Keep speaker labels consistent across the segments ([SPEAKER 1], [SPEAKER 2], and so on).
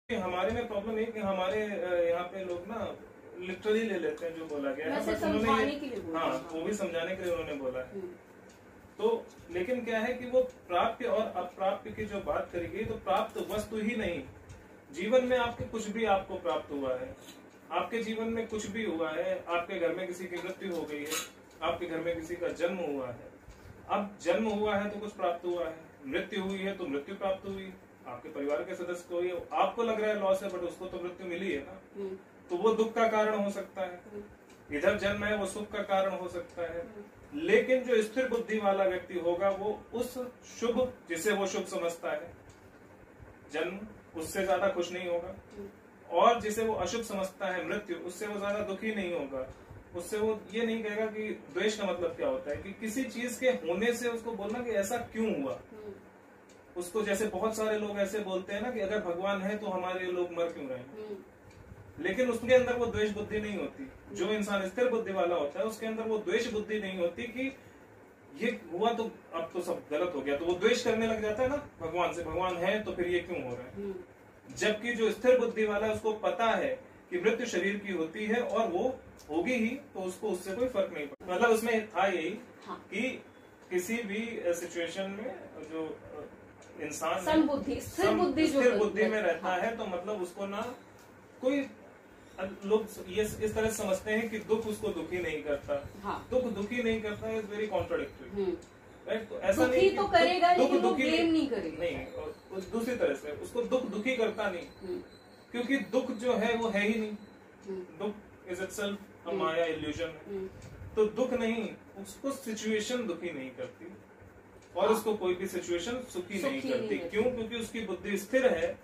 [SPEAKER 1] हमारे में प्रॉब्लम है कि हमारे यहाँ पे लोग ना लिटरली ले लेते हैं जो बोला गया है, बट उन्होंने हाँ वो भी समझाने के लिए उन्होंने बोला है। तो लेकिन क्या है कि वो प्राप्य और अप्राप्य की जो बात करी गई, तो प्राप्त वस्तु ही नहीं, जीवन में आपके कुछ भी आपको प्राप्त हुआ है, आपके जीवन में कुछ भी हुआ है, आपके घर में किसी की मृत्यु हो गई है, आपके घर में किसी का जन्म हुआ है। अब जन्म हुआ है तो कुछ प्राप्त हुआ है, मृत्यु हुई है तो मृत्यु प्राप्त हुई, आपके परिवार के सदस्य को ही आपको लग रहा है लॉस है, बट उसको तो मृत्यु मिली है ना, तो वो दुख का कारण हो सकता है। इधर जन्म है वो सुख का कारण हो सकता है। लेकिन जो स्थिर बुद्धि वाला व्यक्ति होगा वो उस शुभ, जिसे वो शुभ समझता है जन्म, उससे ज्यादा खुश नहीं होगा, और जिसे वो अशुभ समझता है मृत्यु, उससे वो ज्यादा दुखी नहीं होगा। उससे वो ये नहीं कहेगा कि द्वेष का मतलब क्या होता है कि किसी चीज के होने से उसको बोलना कि ऐसा क्यों हुआ। उसको जैसे बहुत सारे लोग ऐसे बोलते हैं ना कि अगर भगवान है तो हमारे लोग मर क्यों रहे, लेकिन उसके अंदर वो द्वेष बुद्धि नहीं होती। जो इंसान स्थिर बुद्धि वाला होता है उसके अंदर वो द्वेष बुद्धि नहीं होती कि ये हुआ तो अब तो सब गलत हो गया, तो वो द्वेष करने लग जाता है ना भगवान से, भगवान है तो फिर ये क्यों हो रहा है। जबकि जो स्थिर बुद्धि वाला है उसको पता है कि मृत्यु शरीर की होती है और वो होगी ही, तो उसको उससे कोई फर्क नहीं पड़ता। मतलब उसमें था यही कि किसी भी सिचुएशन में जो इंसान स्थिर बुद्धि में रहता है, तो मतलब उसको ना कोई, लोग ये इस तरह समझते हैं कि दुख उसको दुखी नहीं करता। दुख दुखी नहीं करता है, इज वेरी कॉन्ट्रोडिक्टरी, राइट। तो ऐसा नहीं तो करेगा, दुख दुखी नहीं करेगा, नहीं, दूसरी तरह से उसको दुख दुखी करता नहीं, क्योंकि दुख जो है वो है ही नहीं। दुख is itself a Maya, illusion. तो दुख नहीं, उसको सिचुएशन दुखी नहीं करती, और उसको कोई भी सिचुएशन सुखी नहीं करती। क्यों? क्योंकि उसकी बुद्धि स्थिर है,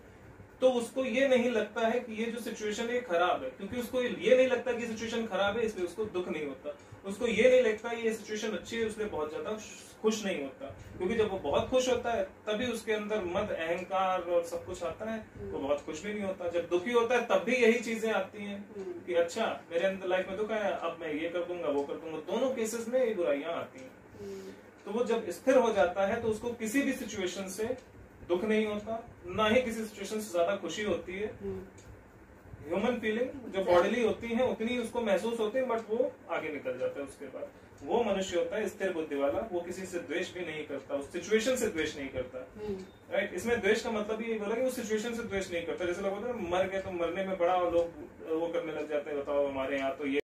[SPEAKER 1] तो उसको ये नहीं लगता है कि ये जो सिचुएशन है खराब है, क्योंकि उसको ये नहीं लगता कि सिचुएशन खराब है, इसलिए उसको दुख नहीं होता। उसको ये नहीं लगता ये सिचुएशन अच्छी है, उसलिए बहुत ज्यादा खुश नहीं होता। क्योंकि जब वो बहुत खुश होता है तभी उसके अंदर मद, अहंकार और सब कुछ आता है, वो बहुत खुश भी नहीं होता। जब दुखी होता है तब भी यही चीजें आती हैं कि अच्छा मेरे अंदर लाइफ में दुख है, अब मैं ये कर दूंगा वो कर दूंगा। दोनों केसेस में ये बुराइयां आती हैं। तो वो जब स्थिर हो जाता है तो उसको किसी भी सिचुएशन से दुख नहीं होता, ना ही किसी सिचुएशन से ज्यादा खुशी होती है। ह्यूमन फीलिंग जो बॉडीली होती है उतनी उसको महसूस होती है, बट वो आगे निकल जाता है। उसके बाद वो मनुष्य होता है स्थिर बुद्धि वाला, वो किसी से द्वेष भी नहीं करता, उस सिचुएशन से द्वेष नहीं करता, राइट। इसमें द्वेष का मतलब ये बोला कि उस सिचुएशन से द्वेष नहीं करता। जैसे लोग बोलते हैं मर गए तो मरने में बड़ा, और लोग वो करने लग जाते हैं, बताओ हमारे यहाँ तो ये